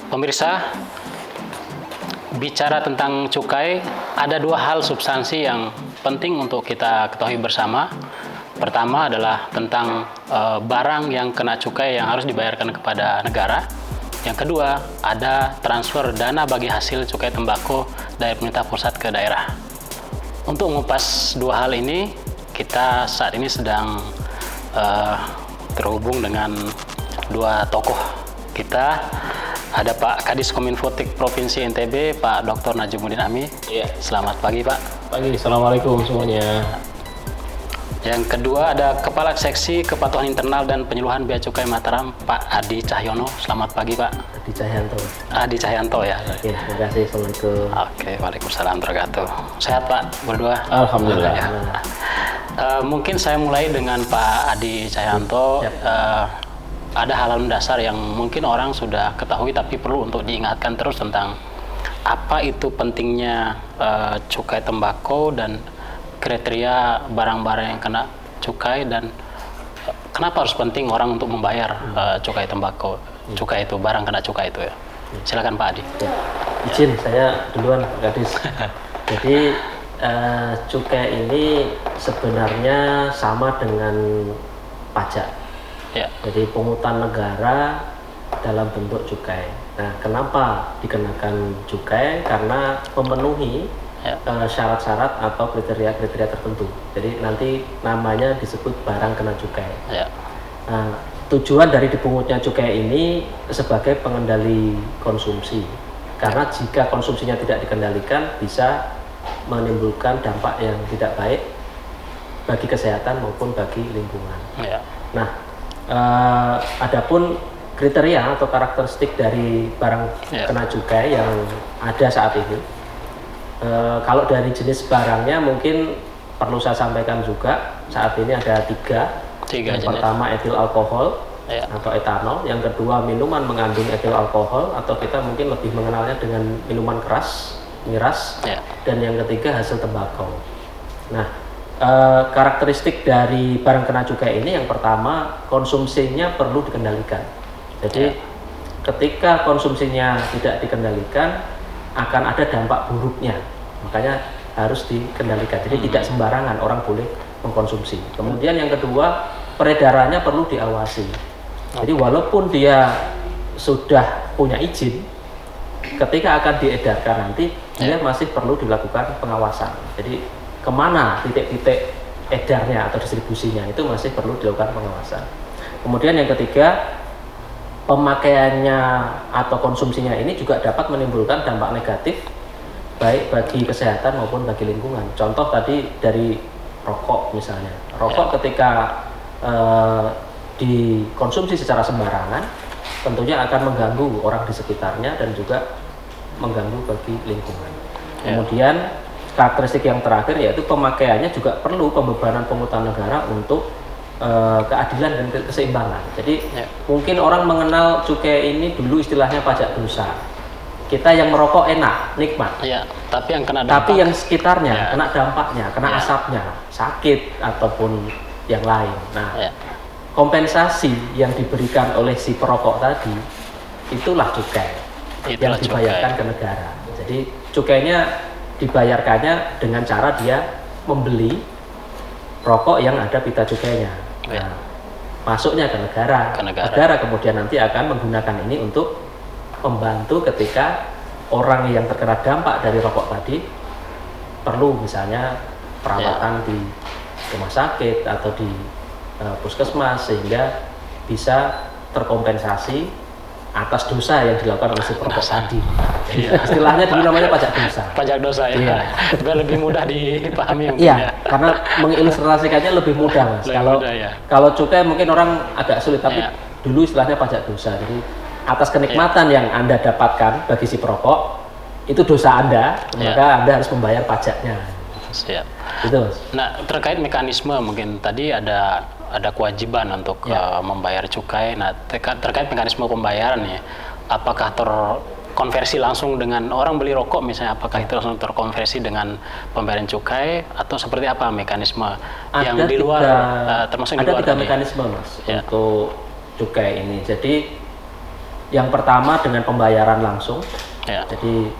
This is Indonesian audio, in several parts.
Pemirsa, bicara tentang cukai, ada dua hal substansi yang penting untuk kita ketahui bersama. Pertama adalah tentang barang yang kena cukai yang harus dibayarkan kepada negara. Yang kedua, ada transfer dana bagi hasil cukai tembakau dari pemerintah pusat ke daerah. Untuk mengupas dua hal ini, kita saat ini sedang terhubung dengan dua tokoh kita. Ada Pak Kadis Kominfotik Provinsi NTB, Pak Dr. Najumuddin Ami. Iya. Selamat pagi, Pak. Pagi, assalamualaikum semuanya. Yang kedua ada Kepala Seksi Kepatuhan Internal dan Penyuluhan Bea Cukai Mataram, Pak Adi Cahyono. Selamat pagi, Pak. Adi Cahyanto. Adi Cahyanto ya. Oke, terima kasih. Assalamualaikum. Oke, waalaikumsalam warahmatullahi wabarakatuh. Sehat, Pak, berdua? Alhamdulillah. Ya. Mungkin saya mulai dengan Pak Adi Cahyanto. Ada hal-hal mendasar yang mungkin orang sudah ketahui tapi perlu untuk diingatkan terus tentang apa itu pentingnya cukai tembakau dan kriteria barang-barang yang kena cukai dan kenapa harus penting orang untuk membayar cukai tembakau, cukai itu, barang kena cukai itu ya. Silakan Pak Adi. Ya. Izin saya duluan Pak Kadis. Jadi cukai ini sebenarnya sama dengan pajak. Ya. Jadi pungutan negara dalam bentuk cukai. Nah, kenapa dikenakan cukai? Karena memenuhi syarat-syarat atau kriteria-kriteria tertentu. Jadi nanti namanya disebut barang kena cukai. Ya. Nah, tujuan dari dipungutnya cukai ini sebagai pengendali konsumsi. Karena jika konsumsinya tidak dikendalikan bisa menimbulkan dampak yang tidak baik bagi kesehatan maupun bagi lingkungan. Ya. Nah, adapun kriteria atau karakteristik dari barang kena cukai yang ada saat ini, kalau dari jenis barangnya mungkin perlu saya sampaikan juga saat ini ada tiga. Yang jenis. Pertama etil alkohol atau etanol, yang kedua minuman mengandung etil alkohol atau kita mungkin lebih mengenalnya dengan minuman keras, miras, dan yang ketiga hasil tembakau. Nah, karakteristik dari barang kena cukai ini yang pertama konsumsinya perlu dikendalikan. Jadi ketika konsumsinya tidak dikendalikan akan ada dampak buruknya, makanya harus dikendalikan. Jadi tidak sembarangan orang boleh mengkonsumsi. Kemudian yang kedua peredarannya perlu diawasi. Jadi walaupun dia sudah punya izin, ketika akan diedarkan nanti dia masih perlu dilakukan pengawasan. Jadi kemana titik-titik edarnya atau distribusinya itu masih perlu dilakukan pengawasan. Kemudian yang ketiga, pemakaiannya atau konsumsinya ini juga dapat menimbulkan dampak negatif baik bagi kesehatan maupun bagi lingkungan. Contoh tadi dari rokok misalnya. Rokok ketika dikonsumsi secara sembarangan tentunya akan mengganggu orang di sekitarnya dan juga mengganggu bagi lingkungan. Kemudian karakteristik yang terakhir yaitu pemakaiannya juga perlu pembebanan pungutan negara untuk keadilan dan keseimbangan. Jadi mungkin orang mengenal cukai ini dulu istilahnya pajak dosa. Kita yang merokok enak, nikmat. Tapi yang kena dampak. Tapi yang sekitarnya kena dampaknya, kena asapnya, sakit ataupun yang lain. Nah, kompensasi yang diberikan oleh si perokok tadi itulah cukai yang dibayarkan ke negara. Jadi cukainya dibayarkannya dengan cara dia membeli rokok yang ada pita cukainya. Nah, masuknya ke negara. Negara kemudian nanti akan menggunakan ini untuk membantu ketika orang yang terkena dampak dari rokok tadi perlu misalnya perawatan di rumah sakit atau di puskesmas sehingga bisa terkompensasi atas dosa yang dilakukan oleh si perokok tadi. Istilahnya dulu namanya pajak dosa. Pajak dosa biar lebih mudah dipahami mungkin. Karena mengilustrasikannya lebih mudah, Mas. Kalau cukai mungkin orang agak sulit, tapi dulu istilahnya pajak dosa. Jadi atas kenikmatan yang Anda dapatkan bagi si perokok itu dosa Anda, maka Anda harus membayar pajaknya. Siap. Itu, Mas. Nah, terkait mekanisme mungkin tadi ada kewajiban untuk membayar cukai. Nah, terkait mekanisme pembayaran ya, apakah terkonversi langsung dengan orang beli rokok misalnya, apakah itu langsung terkonversi dengan pembayaran cukai atau seperti apa mekanisme yang di luar termasuk di luar ada tiga mekanisme, Mas, untuk cukai ini. Jadi Yang pertama dengan pembayaran langsung. Ya. Jadi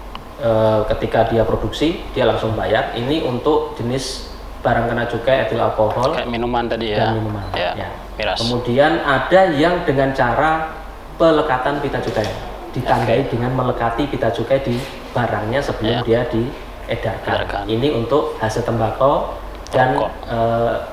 ketika dia produksi dia langsung bayar. Ini untuk jenis barang kena cukai etil alkohol. Kayak minuman tadi ya. Dan minuman. Ya. Ya. Miras. Kemudian ada yang dengan cara pelekatan pita cukai, ditandai dengan melekati pita cukai di barangnya sebelum dia diedarkan. Ini untuk hasil tembakau dan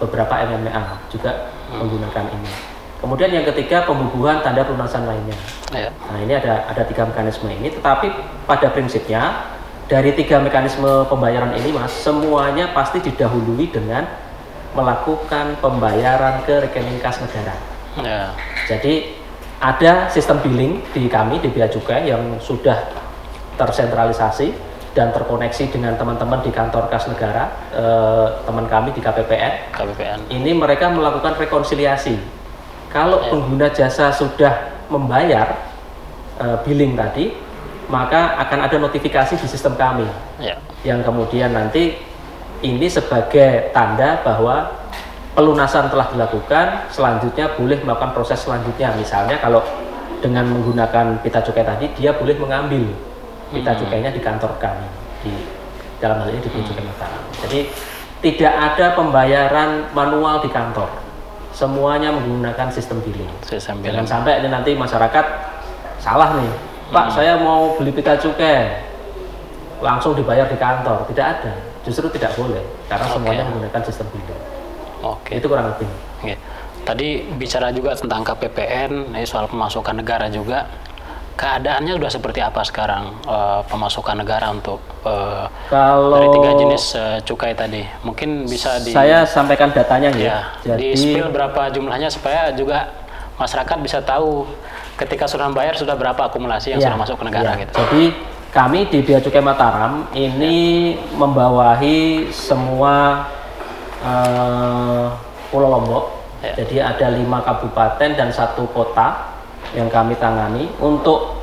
beberapa MMA juga menggunakan ini. Kemudian yang ketiga pembubuhan tanda pelunasan lainnya. Ya. Nah ini ada 3 mekanisme ini, tetapi pada prinsipnya dari 3 mekanisme pembayaran ini Mas, semuanya pasti didahului dengan melakukan pembayaran ke rekening kas negara. Ya. Jadi ada sistem billing di kami di Bea Cukai yang sudah tersentralisasi dan terkoneksi dengan teman-teman di kantor kas negara, teman kami di KPPN. Ini mereka melakukan rekonsiliasi. Kalau pengguna jasa sudah membayar billing tadi, maka akan ada notifikasi di sistem kami, yang kemudian nanti ini sebagai tanda bahwa pelunasan telah dilakukan. Selanjutnya boleh melakukan proses selanjutnya. Misalnya kalau dengan menggunakan pita cukai tadi, dia boleh mengambil pita cukainya di kantor kami, di dalam hal ini di Bea Cukai Mataram. Jadi tidak ada pembayaran manual di kantor. Semuanya menggunakan sistem billing. Jangan sampai ini nanti masyarakat salah nih, Pak saya mau beli pita cukai langsung dibayar di kantor. Tidak ada, justru tidak boleh karena semuanya menggunakan sistem billing. Itu kurang lebih. Tadi bicara juga tentang KPPN, ini soal pemasukan negara juga. Keadaannya sudah seperti apa sekarang pemasukan negara untuk kalau dari 3 jenis cukai tadi? Mungkin bisa saya sampaikan datanya ya. Jadi di-spill berapa jumlahnya supaya juga masyarakat bisa tahu ketika sudah membayar sudah berapa akumulasi yang sudah masuk ke negara gitu. Jadi kami di Bea Cukai Mataram ini membawahi semua Pulau Lombok. Jadi ada 5 kabupaten dan 1 kota yang kami tangani untuk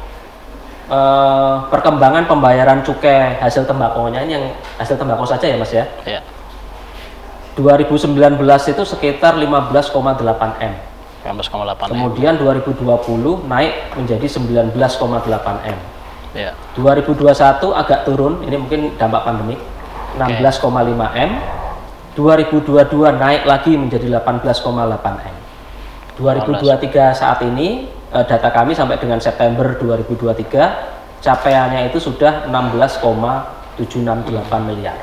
perkembangan pembayaran cukai hasil tembakonya. Ini yang hasil tembakau saja ya Mas ya. 2019 itu sekitar 15,8 M. 15,8 M. Kemudian 2020 naik menjadi 19,8 M. 2021 agak turun, ini mungkin dampak pandemik, 16,5 M. 2022 naik lagi menjadi 18,8 M. 2023 saat ini data kami sampai dengan September 2023 capaiannya itu sudah 16,768 miliar.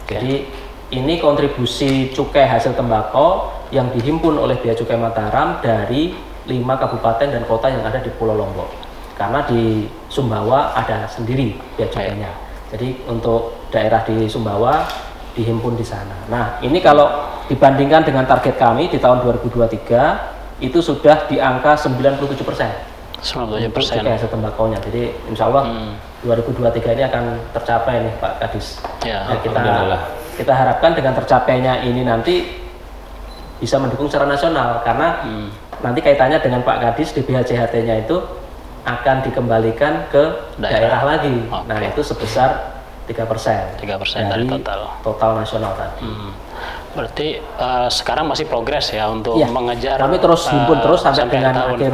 Jadi ini kontribusi cukai hasil tembakau yang dihimpun oleh Bea Cukai Mataram dari 5 kabupaten dan kota yang ada di Pulau Lombok. Karena di Sumbawa ada sendiri bea cukainya. Jadi untuk daerah di Sumbawa dihimpun di sana. Nah, ini kalau dibandingkan dengan target kami di tahun 2023 itu sudah di angka 97%. 97% cukai hasil tembakaunya. Jadi insya Allah 2023 ini akan tercapai nih Pak Kadis. Nah, kita harapkan dengan tercapainya ini nanti bisa mendukung secara nasional karena nanti kaitannya dengan Pak Kadis di BHCHT-nya itu akan dikembalikan ke daerah lagi. Nah, itu sebesar 3% dari total nasional tadi. Berarti sekarang masih progres ya untuk mengejar. Kami terus himpun terus sampai dengan akhir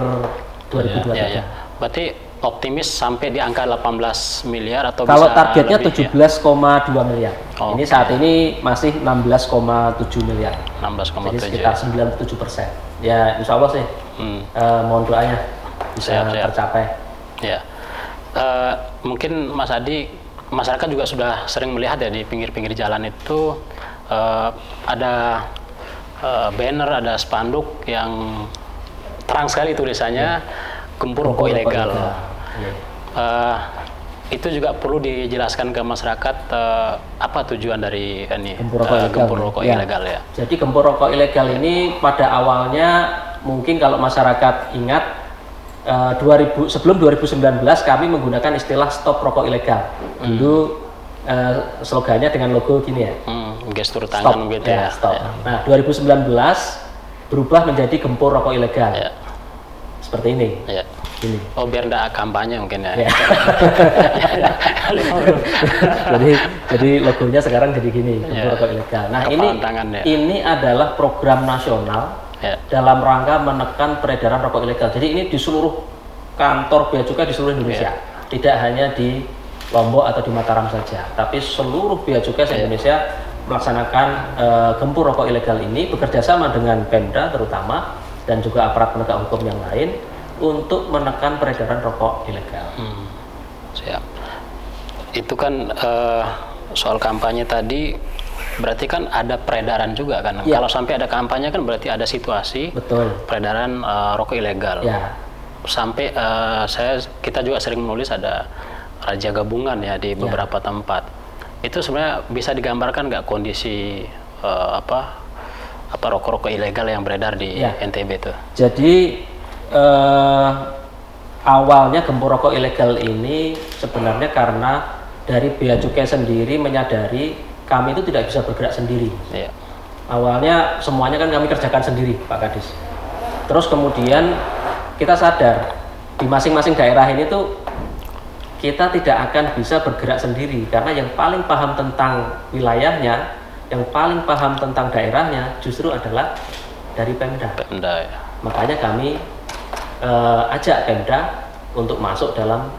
2023. Berarti optimis sampai di angka 18 miliar atau kalau bisa targetnya 17,2 ya? miliar. Ini saat ini masih 16,7 miliar. 16,7. Jadi sekitar 97%. Ya insya Allah sih. Mohon doanya bisa tercapai. Ya. Mungkin Mas Adi, masyarakat juga sudah sering melihat ya di pinggir-pinggir jalan itu ada banner, ada spanduk yang terang sekali tulisannya gempur rokok ilegal. Itu juga perlu dijelaskan ke masyarakat apa tujuan dari ini gempur rokok ilegal ya. Jadi gempur rokok ilegal ini pada awalnya mungkin kalau masyarakat ingat sebelum 2019 kami menggunakan istilah stop rokok ilegal. Dulu slogannya dengan logo gini ya. Gestur tangan gitu ya. Stop. Nah, 2019 berubah menjadi gempur rokok ilegal. Seperti ini. Ini. Oh, biar enggak kampanye mungkin ya. jadi logonya sekarang jadi gini, gempur rokok ilegal. Nah, ini adalah program nasional dalam rangka menekan peredaran rokok ilegal. Jadi ini di seluruh kantor bea cukai di seluruh Indonesia. Tidak hanya di Lombok atau di Mataram saja, tapi seluruh bea cukai se-Indonesia melaksanakan gempur rokok ilegal ini bekerja sama dengan Pemda terutama dan juga aparat penegak hukum yang lain untuk menekan peredaran rokok ilegal. Siap. Itu kan soal kampanye tadi, berarti kan ada peredaran juga kan? Kalau sampai ada kampanye kan berarti ada situasi peredaran rokok ilegal. Sampai kita juga sering menulis ada raja gabungan ya di beberapa tempat. Itu sebenarnya bisa digambarkan nggak kondisi rokok-rokok ilegal yang beredar di NTB itu? Jadi awalnya gempur rokok ilegal ini sebenarnya karena dari bea cukai sendiri menyadari kami itu tidak bisa bergerak sendiri. Awalnya semuanya kan kami kerjakan sendiri, Pak Kadis. Terus kemudian kita sadar di masing-masing daerah ini tuh kita tidak akan bisa bergerak sendiri karena yang paling paham tentang wilayahnya, yang paling paham tentang daerahnya justru adalah dari Pemda. Makanya kami ajak Pemda untuk masuk dalam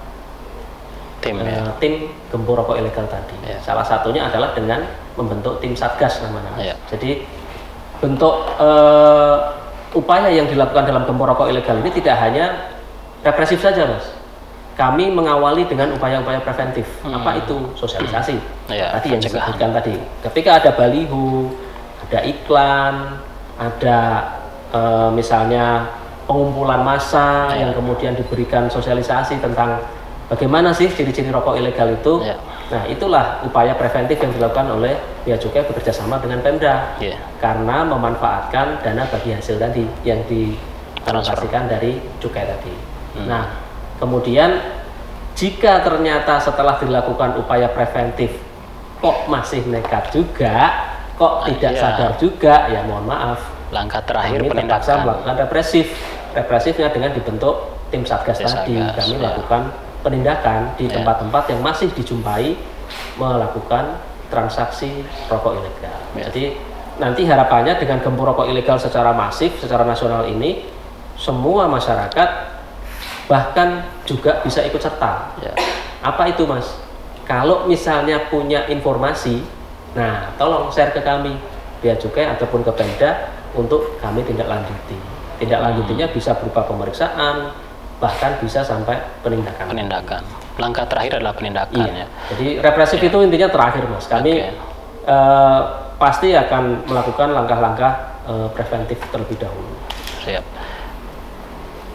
tim gempur rokok ilegal tadi. Salah satunya adalah dengan membentuk tim Satgas namanya. Jadi bentuk upaya yang dilakukan dalam gempur rokok ilegal ini tidak hanya represif saja, Mas. Kami mengawali dengan upaya-upaya preventif. Apa itu? Sosialisasi. Tadi yang disebutkan tadi. Ketika ada baliho, ada iklan, ada misalnya pengumpulan massa yang kemudian diberikan sosialisasi tentang bagaimana sih ciri-ciri rokok ilegal itu. Nah, itulah upaya preventif yang dilakukan oleh Bea Cukai bekerjasama dengan Pemda. Karena memanfaatkan dana bagi hasil tadi yang ditransaksikan dari cukai tadi. Nah, kemudian jika ternyata setelah dilakukan upaya preventif kok masih nekat juga, kok tidak sadar juga, ya mohon maaf. Langkah terakhir kami terpaksa melakukan represifnya dengan dibentuk tim Satgas tadi. Kami lakukan penindakan di tempat-tempat yang masih dijumpai melakukan transaksi rokok ilegal. Jadi nanti harapannya dengan gempur rokok ilegal secara masif, secara nasional ini, semua masyarakat bahkan juga bisa ikut serta. Apa itu, Mas? Kalau misalnya punya informasi, nah tolong share ke kami, Bea Cukai ataupun ke Pemda untuk kami tindak lanjuti. Tindak lanjutinya bisa berupa pemeriksaan, bahkan bisa sampai penindakan. Langkah terakhir adalah penindakan. Jadi represif itu intinya terakhir, Mas. Kami pasti akan melakukan langkah-langkah preventif terlebih dahulu. Siap.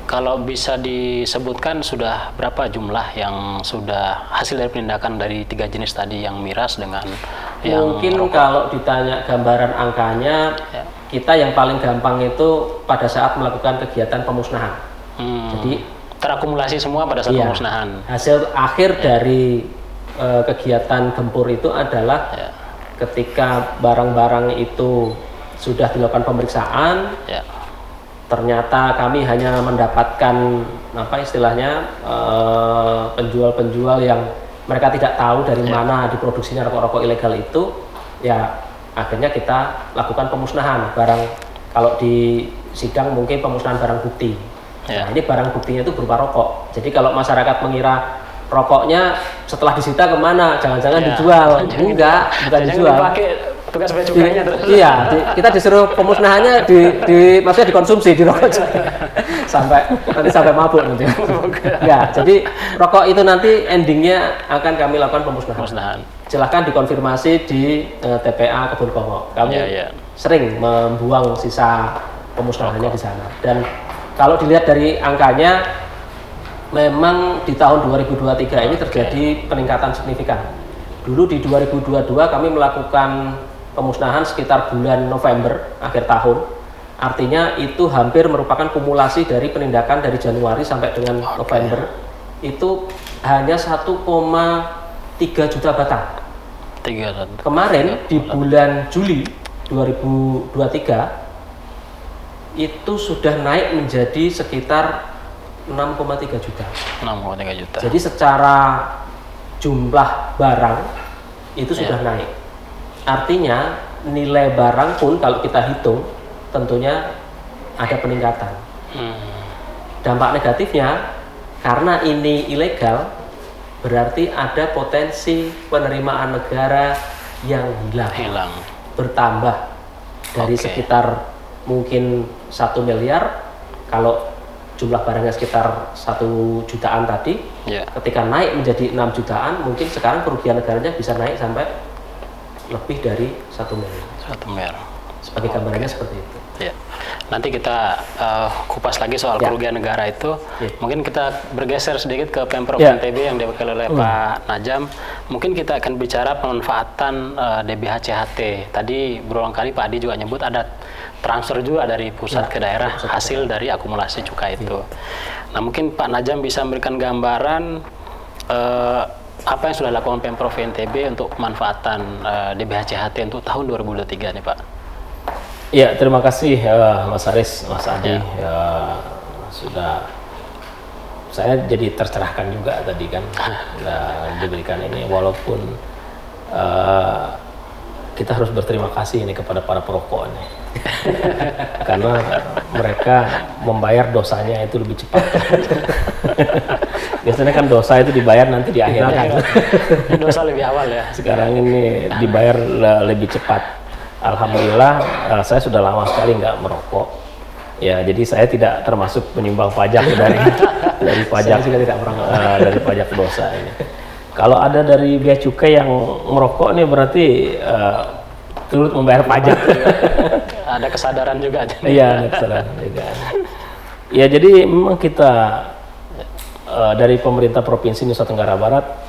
Kalau bisa disebutkan sudah berapa jumlah yang sudah hasil dari penindakan dari 3 jenis tadi, yang miras dengan yang mungkin rokok? Kalau ditanya gambaran angkanya, kita yang paling gampang itu pada saat melakukan kegiatan pemusnahan. Jadi terakumulasi semua pada saat pemusnahan. Hasil akhir dari kegiatan gempur itu adalah ketika barang-barang itu sudah dilakukan pemeriksaan. Ternyata kami hanya mendapatkan penjual-penjual yang mereka tidak tahu dari mana diproduksinya rokok-rokok ilegal itu, ya akhirnya kita lakukan pemusnahan barang. Kalau di sidang mungkin pemusnahan barang bukti. Nah, ini barang buktinya itu berupa rokok. Jadi kalau masyarakat mengira rokoknya setelah disita kemana, jangan-jangan dijual. Enggak, bukan dijual. Tugas bea cukainya terus. Kita disuruh pemusnahannya maksudnya dikonsumsi di rokok sampai mabuk nanti. Ya, jadi rokok itu nanti endingnya akan kami lakukan pemusnahan. Silahkan dikonfirmasi di TPA Kebun Kongo. Kami sering membuang sisa pemusnahannya di sana. Dan kalau dilihat dari angkanya, memang di tahun 2023 ini terjadi peningkatan signifikan. Dulu di 2022 kami melakukan pemusnahan sekitar bulan November akhir tahun. Artinya itu hampir merupakan kumulasi dari penindakan dari Januari sampai dengan November. Itu hanya 1,3 juta batang. Kemarin di bulan Juli 2023 itu sudah naik menjadi sekitar 6,3 juta. Jadi secara jumlah barang itu sudah naik. Artinya nilai barang pun kalau kita hitung tentunya ada peningkatan. Dampak negatifnya karena ini ilegal, berarti ada potensi penerimaan negara yang hilang. Bertambah dari sekitar mungkin 1 miliar, kalau jumlah barangnya sekitar 1 jutaan tadi, ketika naik menjadi 6 jutaan, mungkin sekarang kerugian negaranya bisa naik sampai lebih dari 1 miliar. 1 miliar. Sebagai gambarannya seperti itu. Ya. Nanti kita kupas lagi soal kerugian negara itu. Mungkin kita bergeser sedikit ke Pemprov NTB yang diwakili oleh Pak Najam. Mungkin kita akan bicara pemanfaatan DBH-CHT. Tadi berulang kali Pak Adi juga nyebut ada transfer juga dari pusat ke daerah hasil dari akumulasi cukai itu. Nah, mungkin Pak Najam bisa memberikan gambaran apa yang sudah dilakukan Pemprov NTB untuk pemanfaatan DBH-CHT untuk tahun 2023 nih Pak. Ya, terima kasih Mas Haris, Mas Adi. Sudah saya jadi tercerahkan juga tadi kan diberikan ini, walaupun kita harus berterima kasih ini kepada para perokok ini. Karena mereka membayar dosanya itu lebih cepat. Biasanya kan dosa itu dibayar nanti di akhir kan. Dosa lebih awal ya. Sekarang ini dibayar lebih cepat. Alhamdulillah, saya sudah lama sekali nggak merokok. Ya, jadi saya tidak termasuk penyumbang pajak dari pajak juga tidak dari pajak dosa ini. Kalau ada dari bea cukai yang merokok ini berarti turut membayar pajak. Ada kesadaran juga. Iya, ada kesadaran juga. Ya, jadi memang kita dari pemerintah Provinsi Nusa Tenggara Barat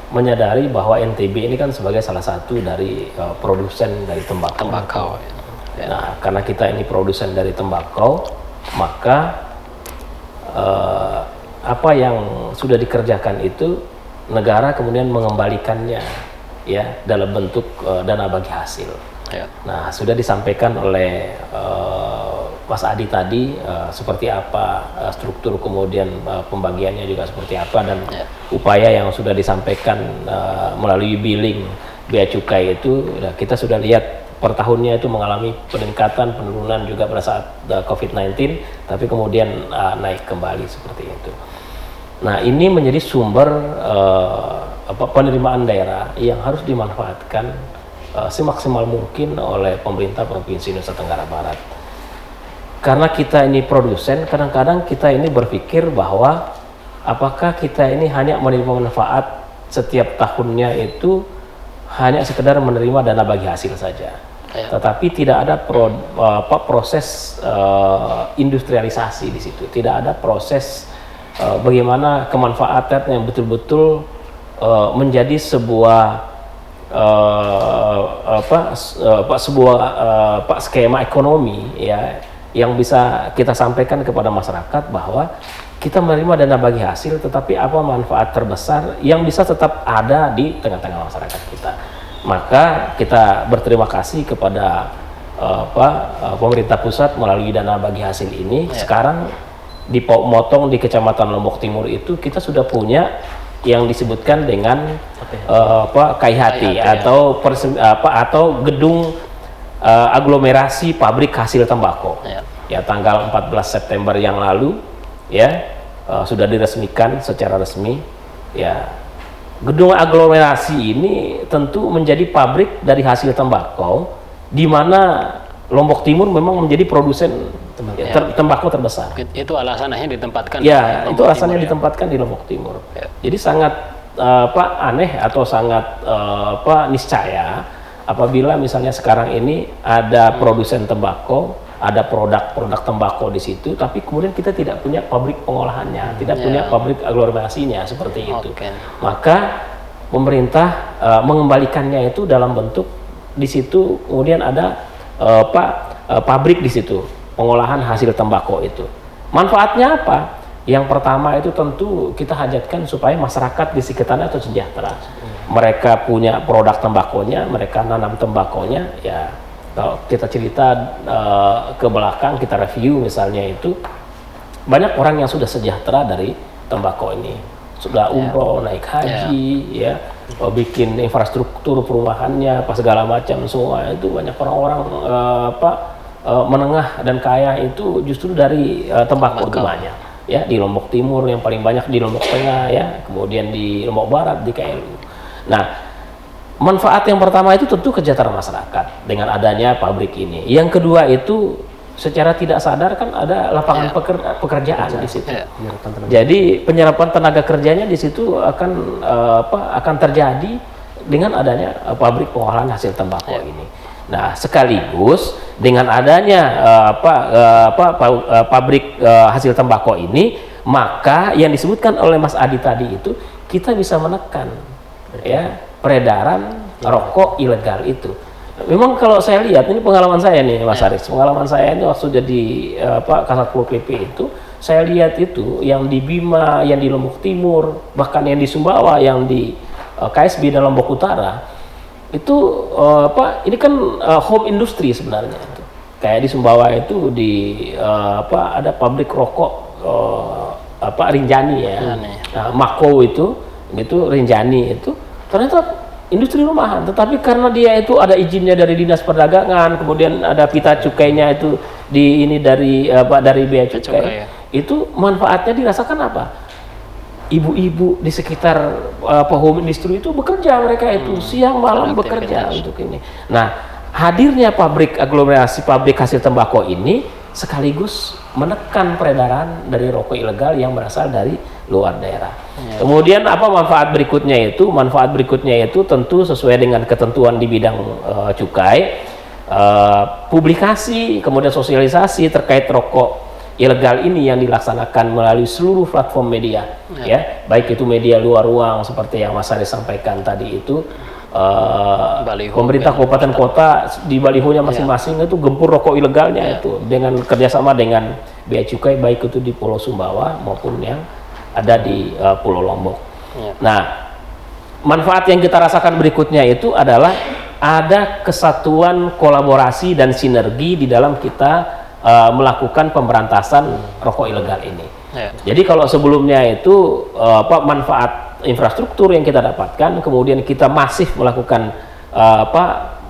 menyadari bahwa NTB ini kan sebagai salah satu dari produsen dari tembakau. Nah, karena kita ini produsen dari tembakau, maka apa yang sudah dikerjakan itu negara kemudian mengembalikannya ya dalam bentuk dana bagi hasil. Nah, sudah disampaikan oleh Mas Adi tadi seperti apa struktur kemudian pembagiannya juga seperti apa, dan upaya yang sudah disampaikan melalui billing bea cukai itu kita sudah lihat per tahunnya itu mengalami peningkatan, penurunan juga pada saat COVID-19, tapi kemudian naik kembali seperti itu. Nah, ini menjadi sumber penerimaan daerah yang harus dimanfaatkan semaksimal mungkin oleh pemerintah Provinsi Nusa Tenggara Barat. Karena kita ini produsen, kadang-kadang kita ini berpikir bahwa apakah kita ini hanya menerima manfaat setiap tahunnya itu hanya sekedar menerima dana bagi hasil saja. Tetapi tidak ada proses industrialisasi di situ, tidak ada proses bagaimana kemanfaatan yang betul-betul menjadi sebuah skema ekonomi ya yang bisa kita sampaikan kepada masyarakat bahwa kita menerima dana bagi hasil, tetapi apa manfaat terbesar yang bisa tetap ada di tengah-tengah masyarakat kita. Maka kita berterima kasih kepada pemerintah pusat melalui dana bagi hasil ini. Sekarang di Motong di Kecamatan Lombok Timur itu kita sudah punya yang disebutkan dengan KIHT atau gedung aglomerasi pabrik hasil tembakau. Ya, tanggal 14 September yang lalu ya sudah diresmikan secara resmi. Ya, gedung aglomerasi ini tentu menjadi pabrik dari hasil tembakau, di mana Lombok Timur memang menjadi produsen tembakau terbesar. Itu alasannya ditempatkan. Ya, itu alasannya ditempatkan di Lombok Timur. Jadi sangat aneh atau sangat niscaya apabila misalnya sekarang ini ada produsen tembakau, ada produk-produk tembakau di situ, tapi kemudian kita tidak punya pabrik pengolahannya, tidak punya pabrik aglomerasinya seperti itu. Maka pemerintah mengembalikannya itu dalam bentuk di situ kemudian ada pabrik di situ pengolahan hasil tembakau itu. Manfaatnya apa? Yang pertama itu tentu kita hajatkan supaya masyarakat di sekitarnya itu sejahtera. Mereka punya produk tembakonya, mereka nanam tembakonya. Ya, kalau kita cerita ke belakang, kita review misalnya itu banyak orang yang sudah sejahtera dari tembakau ini. Sudah umroh, naik haji, ya, bikin infrastruktur perumahannya, apa segala macam semua itu banyak orang-orang menengah dan kaya itu justru dari tembakau itu banyak. ya di Lombok Timur, yang paling banyak di Lombok Tengah, ya, kemudian di Lombok Barat, di KLU. Nah, manfaat yang pertama itu tentu kesejahteraan masyarakat dengan adanya pabrik ini. Yang kedua itu secara tidak sadar kan ada lapangan pekerjaan di situ. Jadi penyerapan tenaga kerjanya di situ akan terjadi dengan adanya pabrik pengolahan hasil tembakau ini. Nah, sekaligus dengan adanya pabrik hasil tembakau ini, maka yang disebutkan oleh Mas Adi tadi itu kita bisa menekan ya peredaran rokok ilegal itu. Memang kalau saya lihat, ini pengalaman saya nih Mas Aris, pengalaman saya ini waktu jadi Kasat Pol PP itu, saya lihat itu yang di Bima, yang di Lombok Timur, bahkan yang di Sumbawa, yang di KSB dan Lombok Utara, itu ini kan home industry sebenarnya itu. Kayak di Sumbawa itu ada pabrik rokok Rinjani ya, Mako itu Rinjani itu ternyata industri rumahan, tetapi karena dia itu ada izinnya dari Dinas Perdagangan, kemudian ada pita cukainya itu dari bea cukai, itu manfaatnya dirasakan apa? Ibu-ibu di sekitar home industry itu bekerja, mereka itu siang malam bekerja untuk ini. Nah, hadirnya pabrik aglomerasi pabrik hasil tembakau ini sekaligus menekan peredaran dari rokok ilegal yang berasal dari luar daerah. Kemudian apa manfaat berikutnya itu? Manfaat berikutnya itu tentu sesuai dengan ketentuan di bidang cukai, publikasi, kemudian sosialisasi terkait rokok ilegal ini yang dilaksanakan melalui seluruh platform media, ya, baik itu media luar ruang seperti yang Mas Aris sampaikan tadi itu, pemerintah kabupaten kota di balihonya masing-masing itu gempur rokok ilegalnya itu dengan kerjasama dengan bea cukai baik itu di Pulau Sumbawa maupun yang ada di Pulau Lombok. Nah, manfaat yang kita rasakan berikutnya itu adalah ada kesatuan kolaborasi dan sinergi di dalam kita melakukan pemberantasan rokok ilegal ini. Jadi kalau sebelumnya itu manfaat infrastruktur yang kita dapatkan, kemudian kita masif melakukan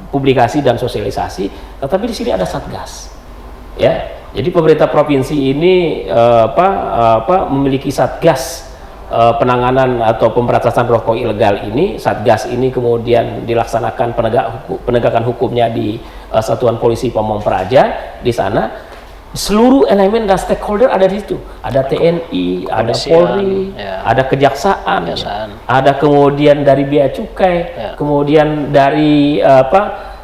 publikasi dan sosialisasi, tetapi di sini ada satgas, ya. Jadi pemerintah provinsi ini memiliki satgas penanganan atau pemberantasan rokok ilegal ini. Satgas ini kemudian dilaksanakan penegakan hukumnya di Satuan Polisi Pamong Praja. Di sana seluruh elemen dan stakeholder ada di situ. Ada TNI, ada Polri, ada Kejaksaan, ada kemudian dari Bea Cukai, kemudian dari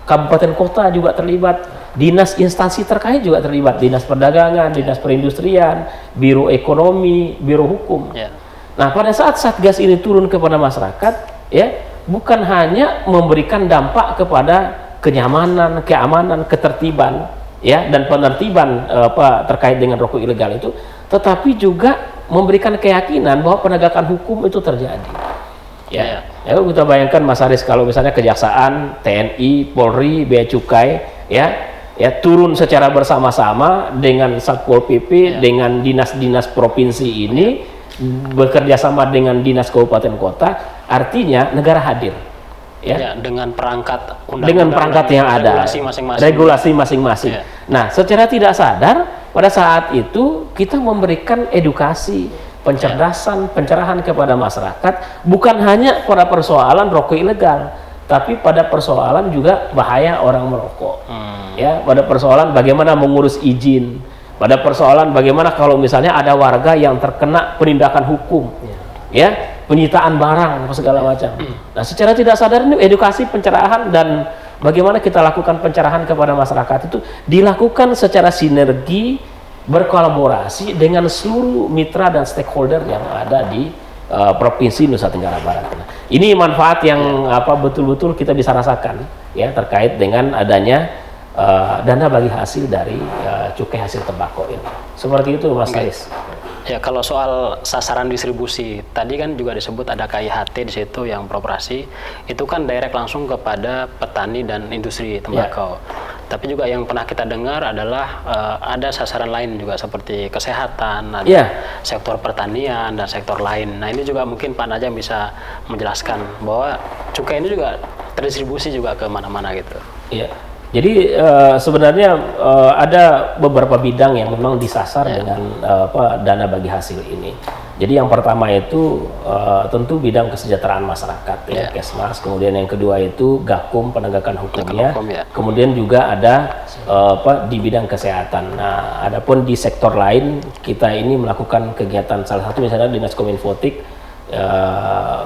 kabupaten kota juga terlibat. Dinas instansi terkait juga terlibat, Dinas Perdagangan, Dinas Perindustrian, Biro Ekonomi, Biro Hukum. Nah, pada saat Satgas ini turun kepada masyarakat, ya, bukan hanya memberikan dampak kepada kenyamanan, keamanan, ketertiban, ya, dan penertiban terkait dengan rokok ilegal itu, tetapi juga memberikan keyakinan bahwa penegakan hukum itu terjadi. Ya, kita bayangkan Mas Aris kalau misalnya Kejaksaan, TNI, Polri, Bea Cukai, ya turun secara bersama-sama dengan Satpol PP, dengan dinas-dinas provinsi ini bekerja sama dengan dinas kabupaten kota, artinya negara hadir, dengan perangkat yang ada, regulasi masing-masing. Nah, secara tidak sadar pada saat itu kita memberikan edukasi, pencerdasan, pencerahan kepada masyarakat, bukan hanya pada persoalan rokok ilegal, tapi pada persoalan juga bahaya orang merokok, ya, pada persoalan bagaimana mengurus izin, pada persoalan bagaimana kalau misalnya ada warga yang terkena penindakan hukum, ya, penyitaan barang segala macam. Nah, secara tidak sadar ini edukasi, pencerahan, dan bagaimana kita lakukan pencerahan kepada masyarakat itu dilakukan secara sinergi, berkolaborasi dengan seluruh mitra dan stakeholder yang ada di Provinsi Nusa Tenggara Barat. Nah, ini manfaat yang betul-betul kita bisa rasakan, ya, terkait dengan adanya dana bagi hasil dari cukai hasil tembakau ini. Seperti itu, Mas Aris. Ya, kalau soal sasaran distribusi tadi kan juga disebut ada KIHT di situ yang beroperasi, itu kan direct langsung kepada petani dan industri tembakau. Tapi juga yang pernah kita dengar adalah ada sasaran lain juga seperti kesehatan, ada sektor pertanian dan sektor lain. Nah, ini juga mungkin Pak Najam bisa menjelaskan bahwa cukai ini juga terdistribusi juga ke mana-mana gitu. Iya. Jadi sebenarnya ada beberapa bidang yang memang disasar dengan dana bagi hasil ini. Jadi yang pertama itu tentu bidang kesejahteraan masyarakat ya, Kesmas. Kemudian yang kedua itu Gakum, penegakan hukumnya. Kemudian juga ada di bidang kesehatan. Nah, adapun di sektor lain kita ini melakukan kegiatan, salah satu misalnya Dinas Kominfotik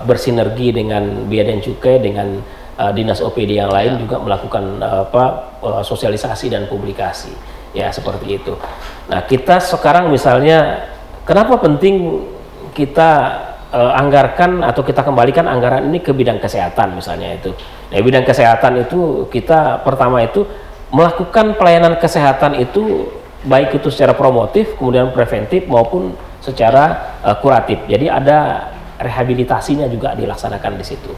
bersinergi dengan Bea dan Cukai dengan dinas OPD yang lain juga melakukan sosialisasi dan publikasi ya, seperti itu. Nah, kita sekarang misalnya kenapa penting kita anggarkan atau kita kembalikan anggaran ini ke bidang kesehatan misalnya itu. Nah, bidang kesehatan itu kita pertama itu melakukan pelayanan kesehatan itu baik itu secara promotif, kemudian preventif maupun secara kuratif. Jadi ada rehabilitasinya juga dilaksanakan di situ.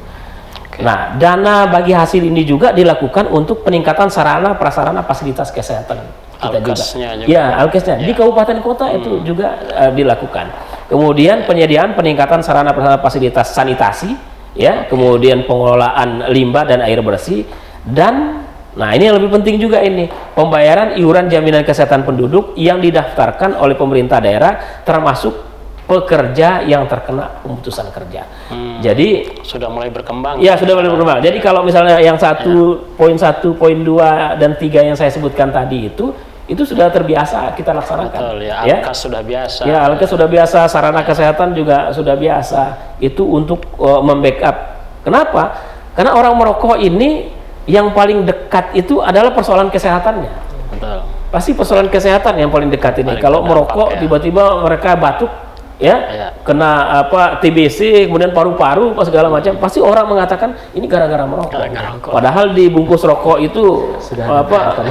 Nah, dana bagi hasil ini juga dilakukan untuk peningkatan sarana prasarana fasilitas kesehatan kita juga. Ya, alkesnya di kabupaten kota itu juga dilakukan. Kemudian penyediaan peningkatan sarana prasarana fasilitas sanitasi, ya, kemudian pengelolaan limbah dan air bersih, dan nah ini yang lebih penting juga ini, pembayaran iuran jaminan kesehatan penduduk yang didaftarkan oleh pemerintah daerah termasuk pekerja yang terkena pemutusan kerja. Jadi sudah mulai berkembang. Ya, sudah mulai berkembang. Jadi kalau misalnya yang 1.1, poin 2 dan 3 yang saya sebutkan tadi itu sudah terbiasa kita laksanakan. Betul, ya, alkes sudah biasa. Ya, alkes sudah biasa, sarana kesehatan juga sudah biasa. Itu untuk membackup. Kenapa? Karena orang merokok ini yang paling dekat itu adalah persoalan kesehatannya. Betul. Pasti persoalan kesehatan yang paling dekat ini. Kalau merokok tiba-tiba mereka batuk, kena TBC, kemudian paru-paru, segala macam, pasti orang mengatakan ini gara-gara merokok. Padahal di bungkus rokok itu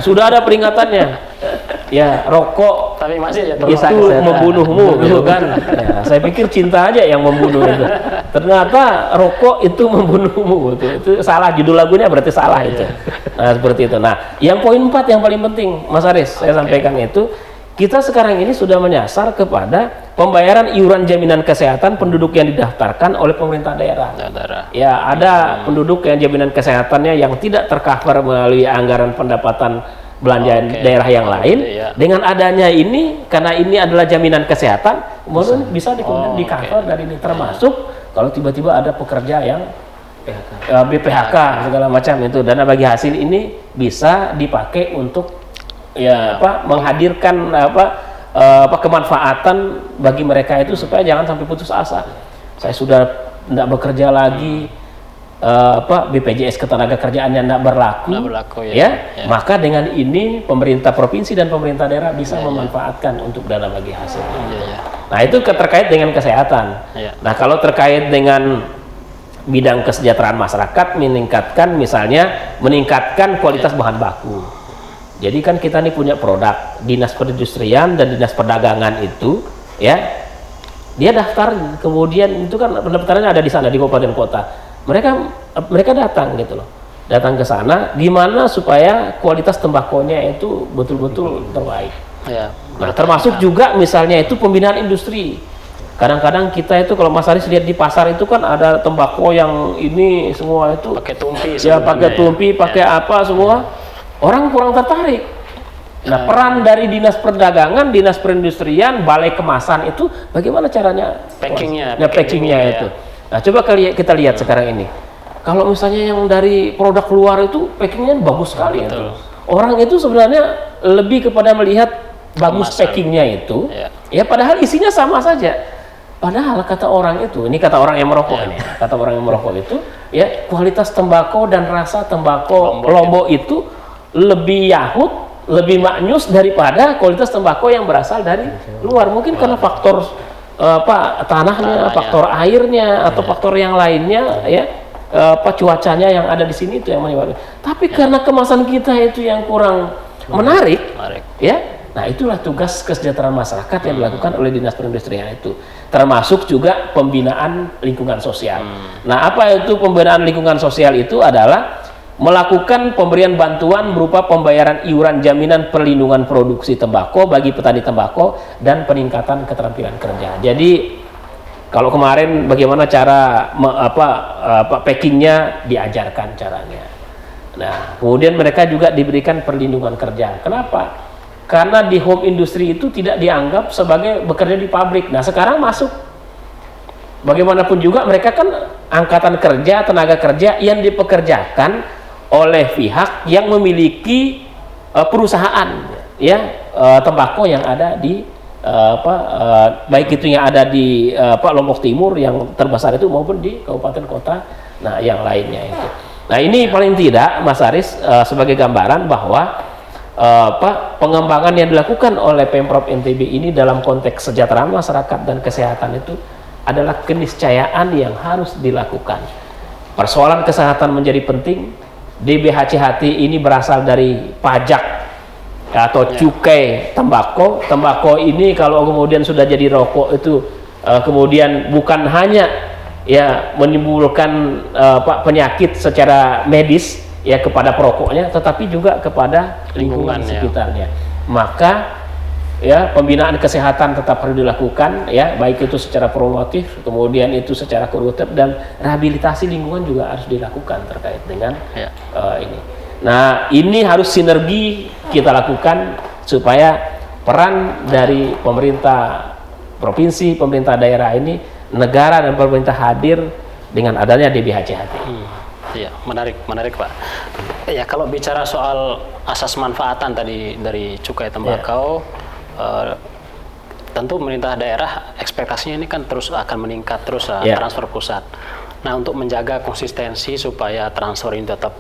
sudah ada peringatannya. Ya, rokok tapi masih itu membunuhmu, gitu kan? Ya, saya pikir cinta aja yang membunuh itu. Ternyata rokok itu membunuhmu, itu salah, judul lagunya berarti salah itu. Nah, seperti itu. Nah, yang poin 4 yang paling penting, Mas Aris, saya sampaikan itu. Kita sekarang ini sudah menyasar kepada pembayaran iuran jaminan kesehatan penduduk yang didaftarkan oleh pemerintah daerah. Ya, ada penduduk yang jaminan kesehatannya yang tidak tercover melalui anggaran pendapatan belanja daerah yang lain. Dengan adanya ini, karena ini adalah jaminan kesehatan, kemudian bisa di-cover dari ini, termasuk kalau tiba-tiba ada pekerja yang BPHK segala macam itu, dana bagi hasil ini bisa dipakai untuk menghadirkan kemanfaatan bagi mereka itu supaya jangan sampai putus asa. Saya sudah tidak bekerja lagi, BPJS ketenagakerjaannya tidak berlaku, maka dengan ini pemerintah provinsi dan pemerintah daerah bisa memanfaatkan untuk dana bagi hasil. Nah, itu terkait dengan kesehatan. Nah, kalau terkait dengan bidang kesejahteraan masyarakat, meningkatkan kualitas bahan baku. Jadi kan kita ini punya produk, Dinas Perindustrian dan Dinas Perdagangan itu, ya, dia daftar, kemudian itu kan pendaftarannya ada di sana di kabupaten kota. Mereka datang gitu loh, datang ke sana, gimana supaya kualitas tembakonya itu betul-betul terbaik. Nah, termasuk juga misalnya itu pembinaan industri. Kadang-kadang kita itu kalau Mas Aris lihat di pasar itu kan ada tembakau yang ini semua itu pakai tumpi, pakai tumpi, pakai apa semua. Orang kurang tertarik. Nah, peran dari Dinas Perdagangan, Dinas Perindustrian, Balai Kemasan itu bagaimana caranya packingnya itu. Nah, coba kita lihat sekarang ini. Kalau misalnya yang dari produk luar itu packingnya bagus sekali itu. Orang itu sebenarnya lebih kepada melihat bagus packingnya itu, ya padahal isinya sama saja. Padahal kata orang itu, ini kata orang yang merokok ini, kata orang yang merokok itu, ya kualitas tembakau dan rasa tembakau Lombok itu lebih yahut, lebih maknyus daripada kualitas tembakau yang berasal dari luar. Mungkin karena faktor tanahnya, faktor airnya, atau faktor yang lainnya, ya, cuacanya yang ada di sini itu yang menyebabkan. Tapi karena kemasan kita itu yang kurang menarik, ya. Nah, itulah tugas kesejahteraan masyarakat yang dilakukan oleh Dinas Perindustrian itu, termasuk juga pembinaan lingkungan sosial. Nah, apa itu pembinaan lingkungan sosial itu adalah melakukan pemberian bantuan berupa pembayaran iuran jaminan perlindungan produksi tembakau bagi petani tembakau dan peningkatan keterampilan kerja. Jadi kalau kemarin bagaimana cara packingnya diajarkan caranya. Nah, kemudian mereka juga diberikan perlindungan kerja. Kenapa? Karena di home industry itu tidak dianggap sebagai bekerja di pabrik. Nah, sekarang masuk. Bagaimanapun juga mereka kan angkatan kerja, tenaga kerja yang dipekerjakan oleh pihak yang memiliki perusahaan ya tembakau yang ada di baik itu yang ada di Lombok Timur yang terbesar itu maupun di kabupaten kota yang lainnya itu. Nah, ini paling tidak Mas Aris sebagai gambaran bahwa pengembangan yang dilakukan oleh Pemprov NTB ini dalam konteks kesejahteraan masyarakat dan kesehatan itu adalah keniscayaan yang harus dilakukan. Persoalan kesehatan menjadi penting. DBHCHT ini berasal dari pajak atau cukai tembakau. Tembakau ini kalau kemudian sudah jadi rokok itu kemudian bukan hanya ya menimbulkan penyakit secara medis ya kepada perokoknya, tetapi juga kepada lingkungan sekitarnya. Maka ya pembinaan kesehatan tetap harus dilakukan ya, baik itu secara promotif, kemudian itu secara kuratif, dan rehabilitasi lingkungan juga harus dilakukan terkait dengan ini. Nah, ini harus sinergi kita lakukan supaya peran dari pemerintah provinsi, pemerintah daerah ini, negara dan pemerintah hadir dengan adanya DBHCHT. Iya, menarik Pak. Ya, kalau bicara soal asas manfaatan tadi dari cukai tembakau, tentu pemerintah daerah ekspektasinya ini kan terus akan meningkat terus transfer pusat. Nah, untuk menjaga konsistensi supaya transfer ini tetap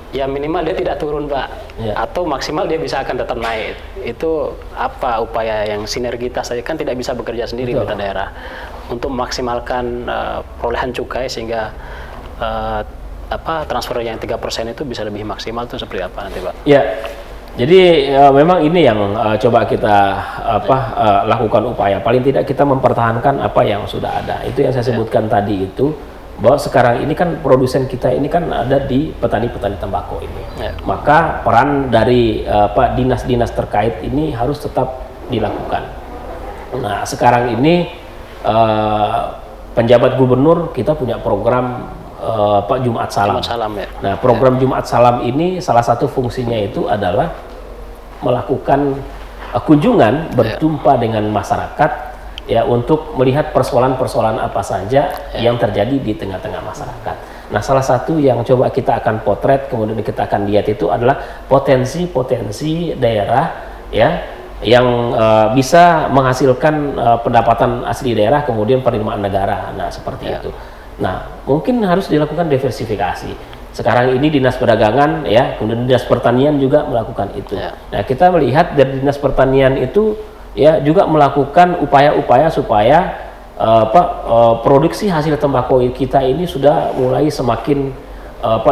ya minimal dia tidak turun Pak, atau maksimal dia bisa akan tetap naik. Itu apa upaya yang sinergitas saja, kan tidak bisa bekerja sendiri pemerintah daerah untuk memaksimalkan perolehan cukai sehingga transfer yang 3% itu bisa lebih maksimal, itu seperti apa nanti Pak? Ya. Jadi memang ini yang coba kita lakukan upaya. Paling tidak kita mempertahankan apa yang sudah ada. Itu yang saya sebutkan tadi itu, bahwa sekarang ini kan produsen kita ini kan ada di petani-petani tembakau ini. Maka peran dari dinas-dinas terkait ini harus tetap dilakukan. Nah, sekarang ini penjabat gubernur kita punya program Jumat Salam. Nah, program Jumat Salam ini salah satu fungsinya itu adalah melakukan kunjungan berjumpa dengan masyarakat ya, untuk melihat persoalan-persoalan apa saja yang terjadi di tengah-tengah masyarakat. Nah, salah satu yang coba kita akan potret kemudian kita akan lihat itu adalah potensi-potensi daerah ya yang bisa menghasilkan pendapatan asli daerah kemudian penerimaan negara. Nah, seperti itu. Nah, mungkin harus dilakukan diversifikasi. Sekarang ini Dinas Perdagangan ya, kemudian Dinas Pertanian juga melakukan itu. Nah, kita melihat dari Dinas Pertanian itu ya juga melakukan upaya-upaya supaya produksi hasil tembakau kita ini sudah mulai semakin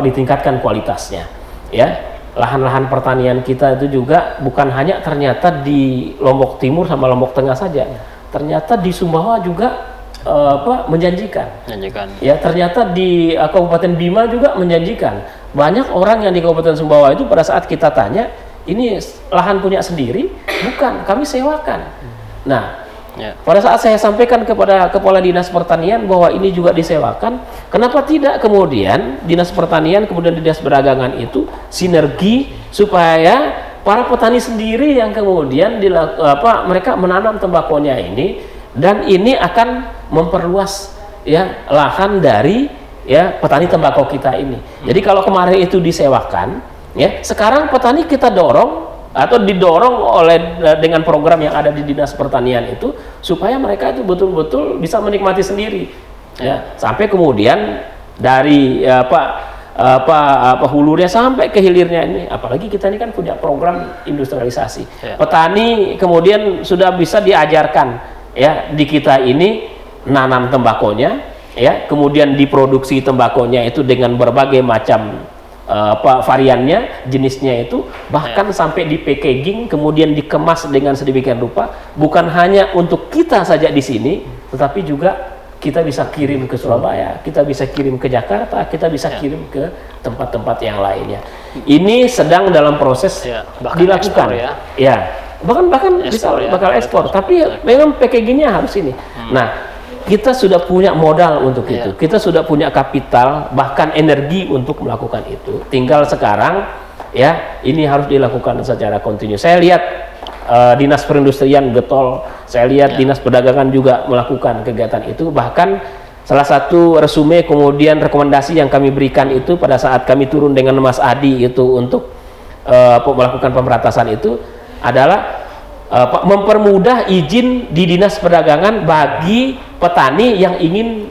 ditingkatkan kualitasnya. Ya, lahan-lahan pertanian kita itu juga bukan hanya ternyata di Lombok Timur sama Lombok Tengah saja. Ternyata di Sumbawa juga menjanjikan. Ya, ternyata di Kabupaten Bima juga menjanjikan. Banyak orang yang di Kabupaten Sumbawa itu pada saat kita tanya, ini lahan punya sendiri? Bukan, kami sewakan. Nah, pada saat saya sampaikan kepada Kepala Dinas Pertanian bahwa ini juga disewakan, kenapa tidak kemudian Dinas Pertanian kemudian Dinas Perdagangan itu sinergi supaya para petani sendiri yang kemudian mereka menanam tembakonya ini, dan ini akan memperluas ya lahan dari ya petani tembakau kita ini. Jadi kalau kemarin itu disewakan, ya sekarang petani kita dorong atau didorong dengan program yang ada di Dinas Pertanian itu supaya mereka itu betul-betul bisa menikmati sendiri. Ya, sampai kemudian dari hulunya sampai ke hilirnya ini, apalagi kita ini kan punya program industrialisasi. Petani kemudian sudah bisa diajarkan ya di kita ini nanam tembakonya ya, kemudian diproduksi tembakonya itu dengan berbagai macam variannya, jenisnya itu, bahkan sampai di packaging kemudian dikemas dengan sedemikian rupa, bukan hanya untuk kita saja di sini, tetapi juga kita bisa kirim ke Surabaya, kita bisa kirim ke Jakarta, kita bisa kirim ke tempat-tempat yang lainnya. Ini sedang dalam proses dilakukan bahkan bisa bakal ekspor, tapi memang packagingnya harus ini. Nah, kita sudah punya modal untuk itu, kita sudah punya kapital, bahkan energi untuk melakukan itu. Tinggal sekarang ya ini harus dilakukan secara kontinu. Saya lihat dinas perindustrian getol, saya lihat dinas perdagangan juga melakukan kegiatan itu. Bahkan salah satu resume kemudian rekomendasi yang kami berikan itu pada saat kami turun dengan Mas Adi itu untuk melakukan pemberantasan itu adalah mempermudah izin di dinas perdagangan bagi petani yang ingin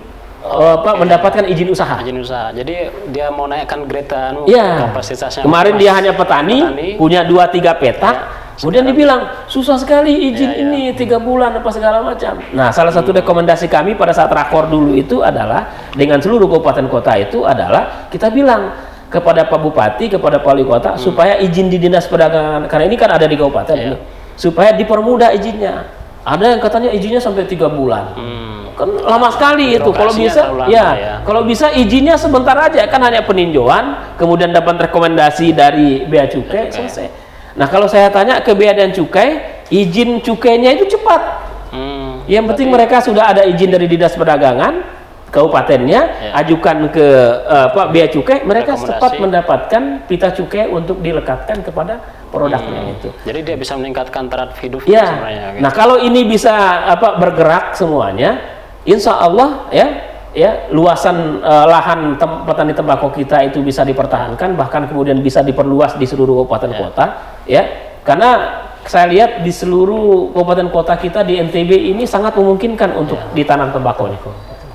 mendapatkan izin usaha. Izin usaha. Jadi dia mau naikkan grade kapasitasnya. Kemarin dia hanya petani punya 2-3 petak. Kemudian dibilang susah sekali izin ini 3 bulan apa segala macam. Nah, salah satu rekomendasi kami pada saat rakor dulu itu adalah dengan seluruh kabupaten kota itu adalah kita bilang kepada Pak Bupati, kepada Pak Wali Kota supaya izin di dinas perdagangan, karena ini kan ada di kabupaten ini, supaya dipermudah izinnya. Ada yang katanya izinnya sampai 3 bulan. Kan lama sekali itu. Kalau bisa kalau bisa izinnya sebentar aja, kan hanya peninjauan, kemudian dapat rekomendasi dari Bea Cukai, selesai. Nah, kalau saya tanya ke Bea dan Cukai, izin cukainya itu cepat. Yang penting mereka sudah ada izin dari dinas perdagangan kabupatennya, ajukan ke Bea Cukai, mereka cepat mendapatkan pita cukai untuk dilekatkan kepada produknya itu. Jadi dia bisa meningkatkan taraf hidup sebenarnya. Nah, kalau ini bisa bergerak semuanya, insya Allah luasan lahan petani tembakau kita itu bisa dipertahankan, bahkan kemudian bisa diperluas di seluruh kabupaten kota, karena saya lihat di seluruh kabupaten kota kita di NTB ini sangat memungkinkan untuk ditanam tembakau nih,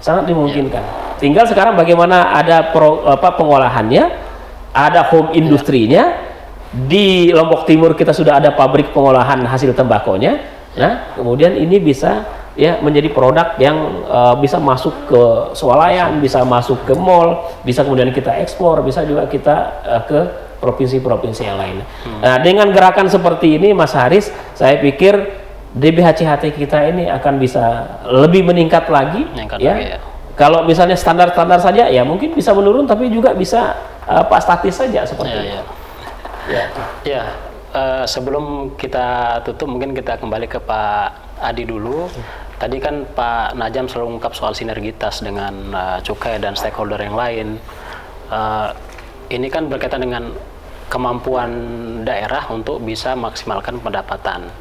sangat dimungkinkan. Tinggal sekarang bagaimana ada pengolahannya, ada home industrinya. Di Lombok Timur kita sudah ada pabrik pengolahan hasil tembakonya. Nah, kemudian ini bisa menjadi produk yang bisa masuk ke swalayan, bisa masuk ke mall, bisa kemudian kita ekspor, bisa juga kita ke provinsi-provinsi yang lain. Nah, dengan gerakan seperti ini, Mas Haris, saya pikir DBHCHT kita ini akan bisa lebih meningkat lagi. Kalau misalnya standar-standar saja, ya mungkin bisa menurun, tapi juga bisa statis saja seperti itu. Sebelum kita tutup, mungkin kita kembali ke Pak Adi dulu. Tadi kan Pak Najam selalu mengungkap soal sinergitas dengan cukai dan stakeholder yang lain. Ini kan berkaitan dengan kemampuan daerah untuk bisa maksimalkan pendapatan,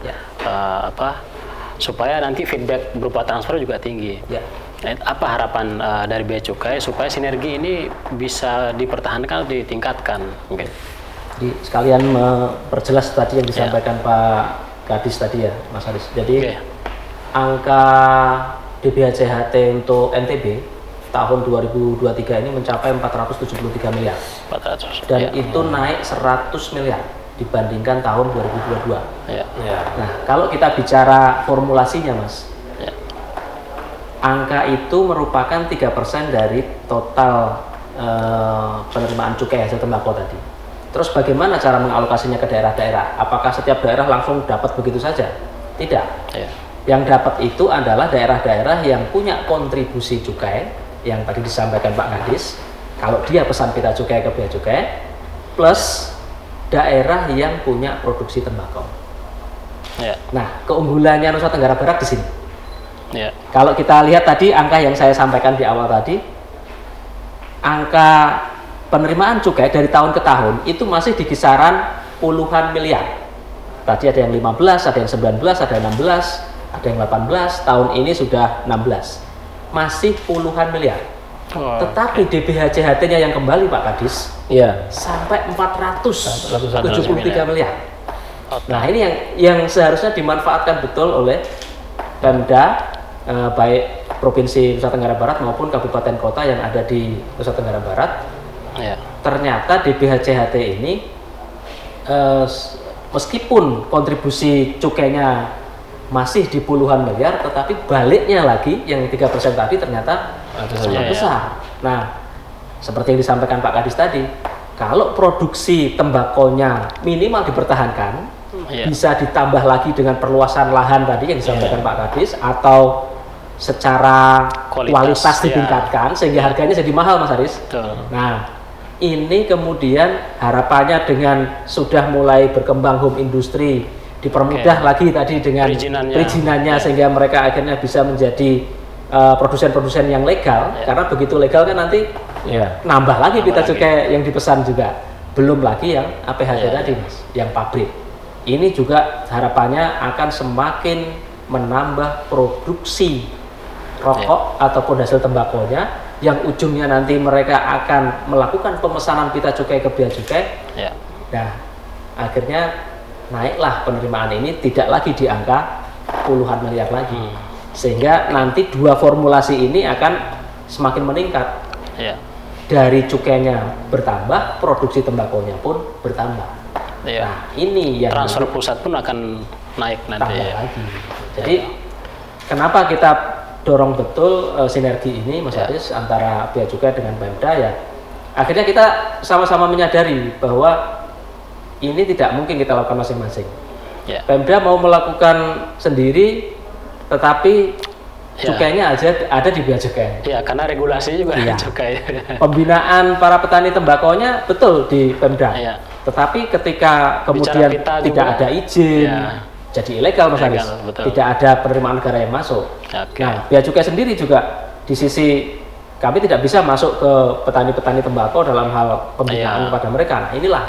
supaya nanti feedback berupa transfer juga tinggi. Apa harapan dari Bea Cukai supaya sinergi ini bisa dipertahankan atau ditingkatkan? Mungkin. Jadi sekalian memperjelas tadi yang disampaikan Pak Kadis tadi ya, Mas Haris. Jadi angka DBHCHT untuk NTB tahun 2023 ini mencapai 473 miliar. 400. Dan itu naik 100 miliar dibandingkan tahun 2022. Nah, kalau kita bicara formulasinya, Mas, angka itu merupakan 3% dari total penerimaan cukai hasil tembakau tadi. Terus bagaimana cara mengalokasinya ke daerah-daerah? Apakah setiap daerah langsung dapat begitu saja? Tidak. Yang dapat itu adalah daerah-daerah yang punya kontribusi cukai, yang tadi disampaikan Pak Kadis, kalau dia pesan pita cukai ke Bea Cukai, plus daerah yang punya produksi tembakau. Nah, keunggulannya Nusa Tenggara Barat di sini. Kalau kita lihat tadi angka yang saya sampaikan di awal tadi, angka penerimaan cukai dari tahun ke tahun itu masih di kisaran puluhan miliar. Tadi ada yang 15, ada yang 19, ada yang 16, ada yang 18, tahun ini sudah 16. Masih puluhan miliar. Tetapi DBHCHT-nya yang kembali Pak Kadis, sampai 473 miliar. Nah, ini yang seharusnya dimanfaatkan betul oleh Pemda, baik Provinsi Nusa Tenggara Barat maupun kabupaten kota yang ada di Nusa Tenggara Barat. Ternyata DBHCHT ini meskipun kontribusi cukainya masih di puluhan miliar, tetapi baliknya lagi yang 3% tadi ternyata sangat besar. Nah, seperti yang disampaikan Pak Kadis tadi, kalau produksi tembakonya minimal dipertahankan, bisa ditambah lagi dengan perluasan lahan tadi yang disampaikan Pak Kadis, atau secara kualitas ditingkatkan sehingga harganya jadi mahal, Mas Haris. Nah, ini kemudian harapannya dengan sudah mulai berkembang home industri, dipermudah lagi tadi dengan perizinannya sehingga mereka akhirnya bisa menjadi produsen-produsen yang legal, karena begitu legal kan nanti nambah lagi pita cukai yang dipesan juga, belum lagi yang APHT tadi Mas, yang pabrik. Ini juga harapannya akan semakin menambah produksi rokok ataupun hasil tembakonya, yang ujungnya nanti mereka akan melakukan pemesanan pita cukai ke bea cukai. Nah, akhirnya naiklah penerimaan ini tidak lagi di angka puluhan miliar lagi. Sehingga nanti dua formulasi ini akan semakin meningkat. Dari cukainya bertambah, produksi tembakonya pun bertambah. Nah, ini yang transfer pusat pun akan naik nanti lagi. Jadi kenapa kita dorong betul sinergi ini Mas Haris antara bea cukai dengan Pemda, ya akhirnya kita sama-sama menyadari bahwa ini tidak mungkin kita lakukan masing-masing. Pemda mau melakukan sendiri, tetapi cukainya aja ada di bea cukai. Karena regulasi juga cukai. Pembinaan para petani tembakonya betul di Pemda. Tetapi ketika kemudian tidak ada izin, jadi ilegal Mas Haris. Tidak ada penerimaan negara yang masuk. Nah, bea cukai sendiri juga di sisi kami tidak bisa masuk ke petani-petani tembakau dalam hal pembinaan kepada mereka. Nah, inilah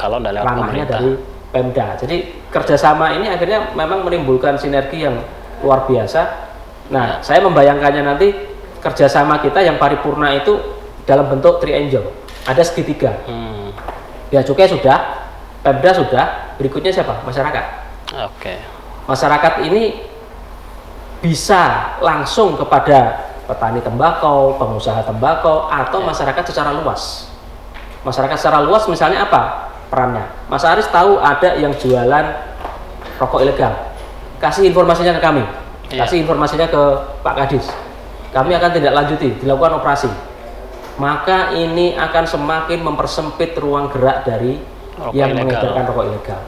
ranahnya dari Pemda. Jadi kerjasama ini akhirnya memang menimbulkan sinergi yang luar biasa. Nah, saya membayangkannya nanti kerjasama kita yang paripurna itu dalam bentuk triangle. Ada segitiga. Bea cukai sudah, Pemda sudah, berikutnya siapa? Masyarakat. Masyarakat ini bisa langsung kepada petani tembakau, pengusaha tembakau, atau masyarakat secara luas. Masyarakat secara luas misalnya apa perannya? Mas Haris tahu ada yang jualan rokok ilegal, kasih informasinya ke kami, kasih informasinya ke Pak Kadis, kami akan tindak lanjuti, dilakukan operasi. Maka ini akan semakin mempersempit ruang gerak dari yang mengedarkan rokok ilegal.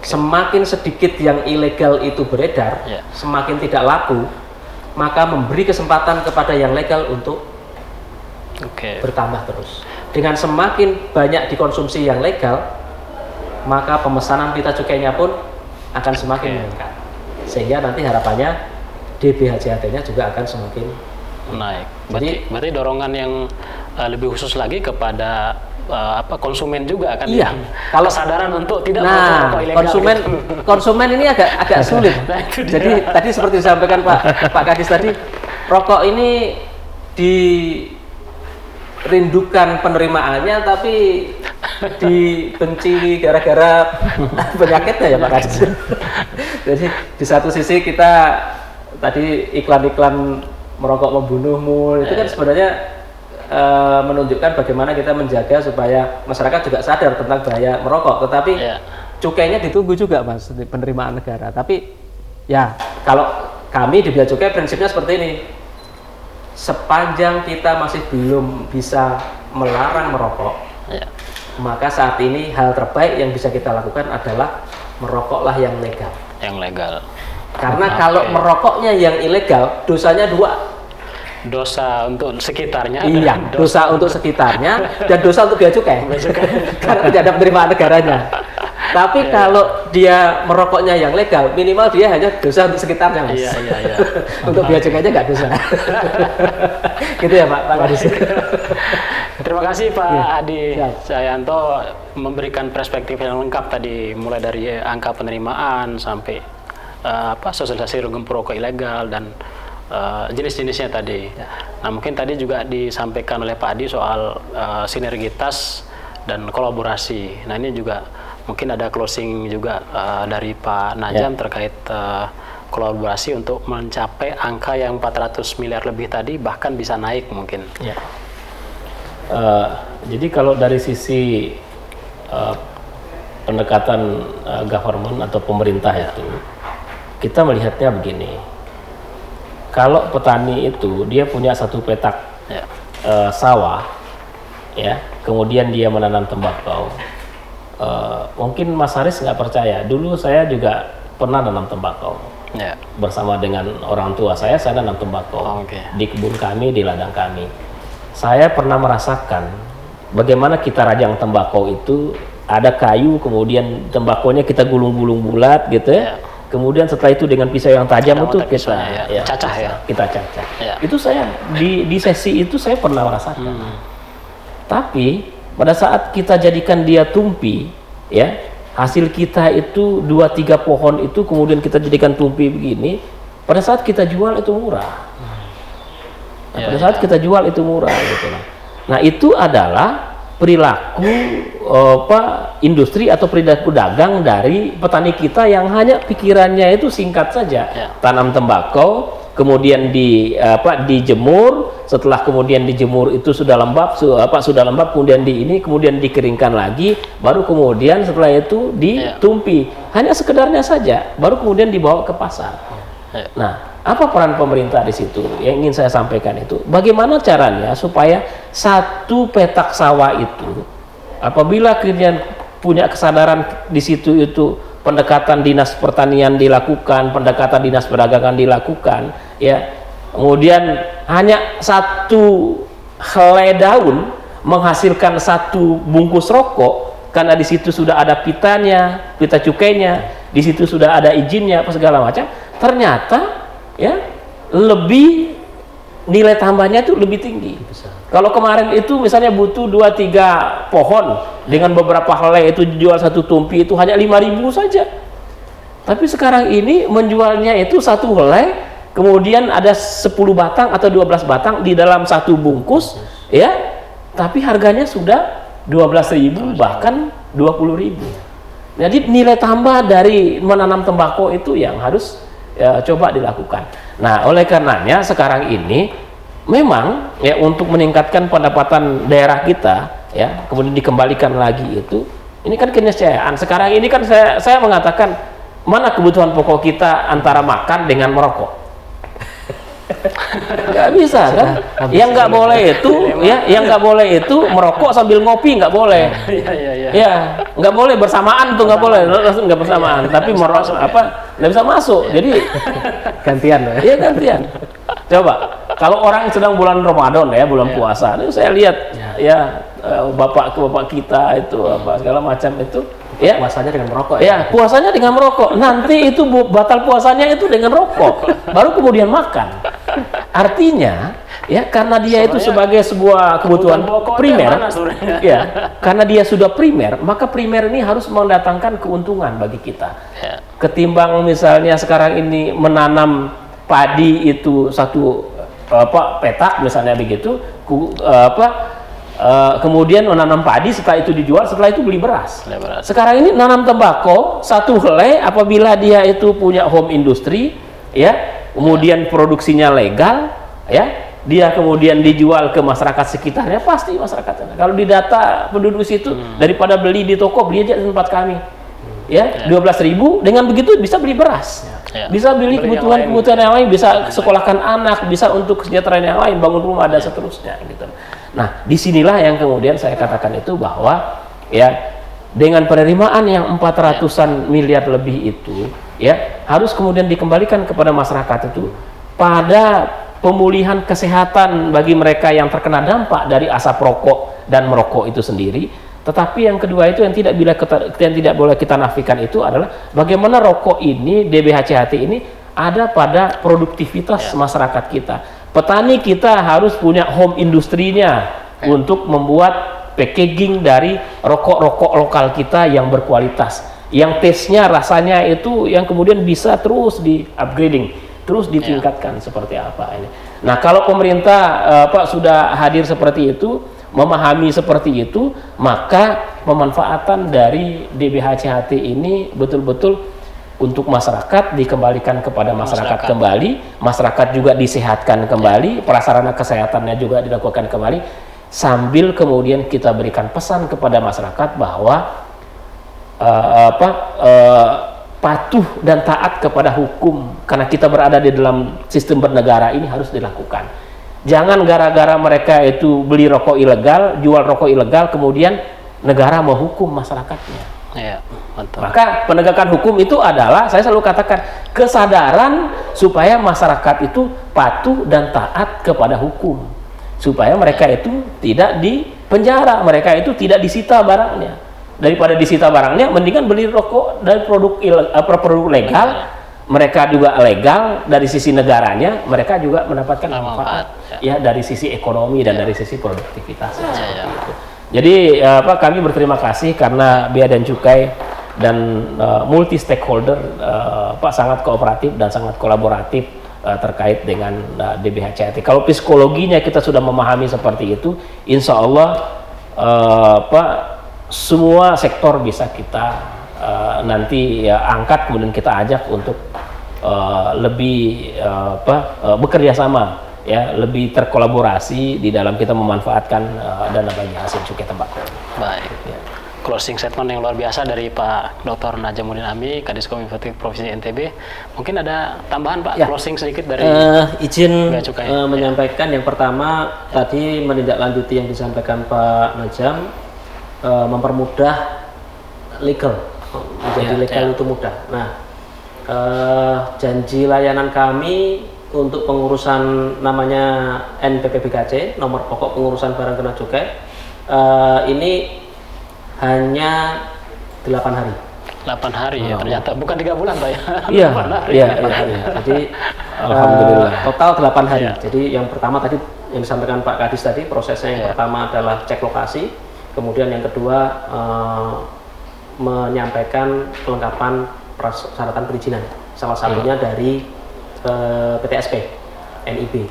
Semakin sedikit yang ilegal itu beredar, semakin tidak laku, maka memberi kesempatan kepada yang legal untuk bertambah terus. Dengan semakin banyak dikonsumsi yang legal, maka pemesanan pita cukainya pun akan semakin meningkat. Sehingga nanti harapannya DBHJHT-nya juga akan semakin naik. Berarti dorongan yang lebih khusus lagi kepada konsumen juga kan, kalau kesadaran untuk tidak merokok ilegal. Konsumen ini agak sulit. Jadi tadi seperti disampaikan Pak Kadis tadi, rokok ini dirindukan penerimaannya tapi dibenci gara-gara penyakitnya ya Pak Kadis. Jadi di satu sisi kita tadi iklan-iklan merokok membunuhmu itu kan sebenarnya menunjukkan bagaimana kita menjaga supaya masyarakat juga sadar tentang bahaya merokok, tetapi cukainya ditunggu juga Mas, penerimaan negara. Tapi ya kalau kami di bea cukai prinsipnya seperti ini, sepanjang kita masih belum bisa melarang merokok, maka saat ini hal terbaik yang bisa kita lakukan adalah merokoklah yang legal. Karena kalau merokoknya yang ilegal, dosanya dua. Dosa untuk sekitarnya, dosa untuk sekitarnya dan dosa untuk bea cukai karena tidak ada penerimaan negaranya. Tapi kalau dia merokoknya yang legal, minimal dia hanya dosa untuk sekitarnya Mas. Untuk bea cukainya nggak dosa. Gitu ya Pak Kadis. Terima kasih Pak Adi Cahyanto memberikan perspektif yang lengkap tadi, mulai dari angka penerimaan sampai sosialisasi rugem perokok ilegal dan jenis-jenisnya tadi. Nah, mungkin tadi juga disampaikan oleh Pak Adi soal sinergitas dan kolaborasi. Nah, ini juga mungkin ada closing juga dari Pak Najam terkait kolaborasi untuk mencapai angka yang 400 miliar lebih tadi, bahkan bisa naik mungkin. Jadi kalau dari sisi pendekatan government atau pemerintah itu, kita melihatnya begini. Kalau petani itu dia punya satu petak sawah, kemudian dia menanam tembakau. Mungkin Mas Haris nggak percaya. Dulu saya juga pernah nanam tembakau bersama dengan orang tua saya nanam tembakau di kebun kami, di ladang kami. Saya pernah merasakan bagaimana kita rajang tembakau itu ada kayu, kemudian tembakonya kita gulung-gulung bulat gitu ya. kemudian setelah itu dengan pisau yang tajam itu kita cacah ya. Kita cacah. Itu saya di sesi itu saya pernah merasakan. Tapi pada saat kita jadikan dia tumpi, ya, hasil kita itu 2-3 pohon itu kemudian kita jadikan tumpi begini, pada saat kita jual itu murah. Pada saat kita jual itu murah gitu lah. Nah, itu adalah perilaku industri atau perilaku dagang dari petani kita yang hanya pikirannya itu singkat saja. Tanam tembakau, kemudian dijemur, setelah kemudian dijemur itu sudah lembab, kemudian kemudian dikeringkan lagi, baru kemudian setelah itu ditumpi. Hanya sekedarnya saja, baru kemudian dibawa ke pasar. Nah, apa peran pemerintah di situ? Yang ingin saya sampaikan itu, bagaimana caranya supaya satu petak sawah itu, apabila kalian punya kesadaran di situ itu pendekatan dinas pertanian dilakukan, pendekatan dinas perdagangan dilakukan, ya, kemudian hanya satu helai daun menghasilkan satu bungkus rokok, karena di situ sudah ada pitanya, pita cukainya, di situ sudah ada izinnya, apa segala macam. Ternyata ya lebih nilai tambahnya itu lebih tinggi. Kalau kemarin itu misalnya butuh 2-3 pohon dengan beberapa helai itu dijual satu tumpi itu hanya 5.000 saja. Tapi sekarang ini menjualnya itu satu helai, kemudian ada 10 batang atau 12 batang di dalam satu bungkus, ya. Tapi harganya sudah 12.000 bahkan 20.000. Jadi nilai tambah dari menanam tembakau itu yang harus coba dilakukan. Nah, oleh karenanya sekarang ini memang ya untuk meningkatkan pendapatan daerah kita, ya, kemudian dikembalikan lagi itu, ini kan keniscayaan. Sekarang ini kan saya mengatakan mana kebutuhan pokok kita antara makan dengan merokok. Nggak bisa kan? Yang nggak boleh itu, ya, yang nggak boleh itu merokok sambil ngopi, nggak boleh. Ya, nggak boleh bersamaan tuh, nggak boleh, nggak bersamaan. Tapi merokok nggak bisa masuk. Jadi gantian, ya gantian. Coba kalau orang sedang bulan Ramadan ya, bulan puasa, itu saya lihat ya bapak kita itu apa segala macam itu. Ya, puasanya dengan merokok. Ya, puasanya dengan merokok. Nanti itu batal puasanya itu dengan rokok. Baru kemudian makan. Artinya, ya, karena dia itu sebagai sebuah kebutuhan primer, ya, karena dia sudah primer, maka primer ini harus mendatangkan keuntungan bagi kita. Ketimbang misalnya sekarang ini menanam padi itu satu petak misalnya begitu, kemudian menanam padi, setelah itu dijual, setelah itu beli beras. Sekarang ini nanam tembakau satu helai, apabila dia itu punya home industry, ya, kemudian produksinya legal, ya, dia kemudian dijual ke masyarakat sekitarnya, pasti masyarakatnya. Kalau di data penduduk situ, daripada beli di toko, beli aja di tempat kami, ya, 12.000, dengan begitu bisa beli beras, bisa beli kebutuhan yang lain, bisa sekolahkan anak, bisa untuk kesejahteraan yang lain, bangun rumah dan seterusnya, gitu. Nah, disinilah yang kemudian saya katakan itu bahwa ya dengan penerimaan yang 400-an miliar lebih itu, ya, harus kemudian dikembalikan kepada masyarakat itu pada pemulihan kesehatan bagi mereka yang terkena dampak dari asap rokok dan merokok itu sendiri. Tetapi yang kedua itu yang tidak boleh kita nafikan itu adalah bagaimana rokok ini, DBHCHT ini ada pada produktivitas masyarakat kita. Petani kita harus punya home industrinya untuk membuat packaging dari rokok-rokok lokal kita yang berkualitas, yang taste-nya, rasanya itu yang kemudian bisa terus di upgrading, terus ditingkatkan seperti apa ini. Nah, kalau pemerintah sudah hadir seperti itu, memahami seperti itu, maka pemanfaatan dari DBHCHT ini betul-betul untuk masyarakat dikembalikan kepada masyarakat kembali, masyarakat juga disehatkan kembali, prasarana kesehatannya juga dilakukan kembali, sambil kemudian kita berikan pesan kepada masyarakat bahwa patuh dan taat kepada hukum, karena kita berada di dalam sistem bernegara ini harus dilakukan. Jangan gara-gara mereka itu beli rokok ilegal, jual rokok ilegal, kemudian negara menghukum masyarakatnya. Ya, betul. Maka penegakan hukum itu adalah, saya selalu katakan, kesadaran supaya masyarakat itu patuh dan taat kepada hukum, supaya mereka itu tidak dipenjara, mereka itu tidak disita barangnya. Daripada disita barangnya, mendingan beli rokok dari produk legal, mereka juga legal dari sisi negaranya, mereka juga mendapatkan manfaat ya dari sisi ekonomi dan dari sisi produktivitas. Gitu. Jadi kami berterima kasih karena Bea dan Cukai dan multi stakeholder sangat kooperatif dan sangat kolaboratif terkait dengan DBHCAT. Kalau psikologinya kita sudah memahami seperti itu, insya Allah semua sektor bisa kita nanti angkat, kemudian kita ajak untuk lebih bekerja sama, ya, lebih terkolaborasi di dalam kita memanfaatkan dana bagi hasil cukai tembakau. Baik. Ya. Closing statement yang luar biasa dari Pak Dr. Najamuddin Ami, Kadis Kominfo Provinsi NTB. Mungkin ada tambahan Pak, closing sedikit dari izin menyampaikan yang pertama tadi menindaklanjuti yang disampaikan Pak Najam, mempermudah legal, menjadi legal itu mudah. Nah, janji layanan kami untuk pengurusan namanya NPPBKC, nomor pokok pengurusan barang kena cukai, ini hanya 8 hari. 8 hari ya, ternyata bukan 3 bulan Pak ya. Iya, iya. Jadi alhamdulillah total 8 hari. Jadi yang pertama tadi yang disampaikan Pak Kadis tadi, prosesnya yang pertama adalah cek lokasi, kemudian yang kedua menyampaikan kelengkapan persyaratan perizinan, salah satunya dari PTSP, NIB.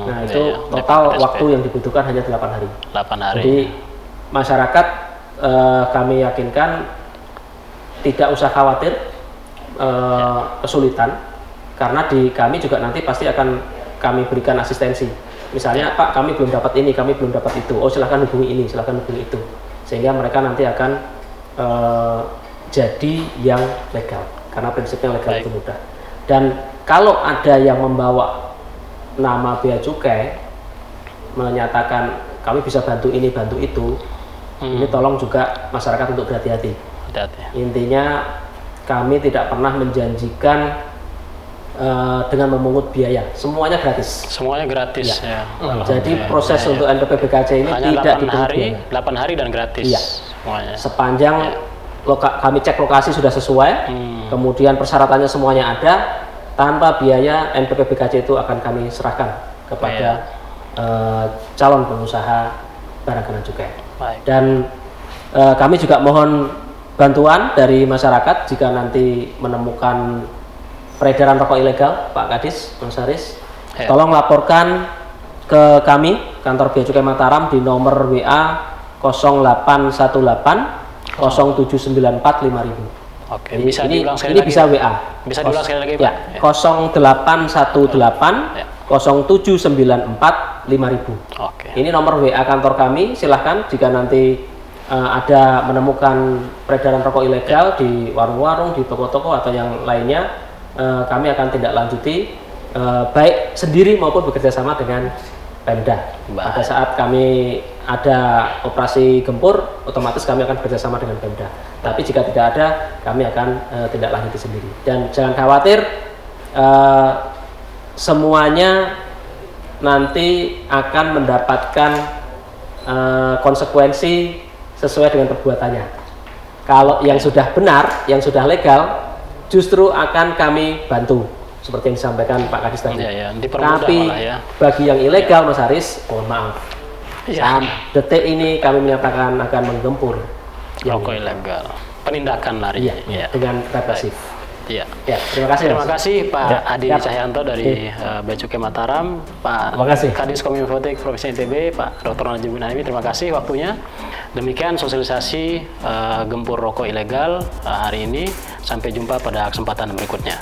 Nah itu total waktu yang dibutuhkan hanya 8 hari. 8 hari. Jadi masyarakat kami yakinkan tidak usah khawatir kesulitan, karena di kami juga nanti pasti akan kami berikan asistensi. Misalnya Pak, kami belum dapat ini, kami belum dapat itu. Oh silahkan hubungi ini, silahkan hubungi itu. Sehingga mereka nanti akan jadi yang legal, karena prinsipnya legal itu mudah. Dan kalau ada yang membawa nama bea cukai menyatakan kami bisa bantu ini, bantu itu, ini tolong juga masyarakat untuk berhati-hati. Intinya kami tidak pernah menjanjikan dengan memungut biaya, semuanya gratis. Semuanya gratis ya. Jadi proses untuk NPPBKC ini hanya tidak dipungut biaya. 8 hari dan gratis. Iya. Semuanya. Sepanjang kami cek lokasi sudah sesuai, kemudian persyaratannya semuanya ada, tanpa biaya NPPBKC itu akan kami serahkan kepada calon pengusaha barang kena cukai. Dan kami juga mohon bantuan dari masyarakat jika nanti menemukan peredaran rokok ilegal, Pak Kadis, Mas Haris, tolong laporkan ke kami, kantor Bea Cukai Mataram di nomor WA 0818 0794 5000. Oke, bisa diulang sekali ini lagi. Bisa WA. Bisa diulang sekali lagi, Pak. Ya, 0818 0794 5000. Oke. Ini nomor WA kantor kami, silahkan jika nanti ada menemukan peredaran rokok ilegal di warung-warung, di toko-toko atau yang lainnya, kami akan tindak lanjuti baik sendiri maupun bekerjasama dengan Pemda. Pada saat kami ada operasi gempur, otomatis kami akan bekerjasama dengan Pemda. Tapi jika tidak ada, kami akan tindak lanjuti sendiri. Dan jangan khawatir, semuanya nanti akan mendapatkan konsekuensi sesuai dengan perbuatannya. Kalau yang sudah benar, yang sudah legal, justru akan kami bantu. Seperti yang disampaikan Pak Kadis tadi. Tapi bagi yang ilegal, Mas Haris, mohon maaf. Detik ini kami menyatakan akan menggempur rokok ilegal. Penindakan lari dengan represif. Iya. Ya, terima kasih. Terima kasih Pak Adi Cahyanto dari Bea Cukai Mataram, Pak Kadis Kominfo Provinsi NTB, Pak Dr. Najamuddin Ami, terima kasih waktunya. Demikian sosialisasi gempur rokok ilegal hari ini. Sampai jumpa pada kesempatan berikutnya.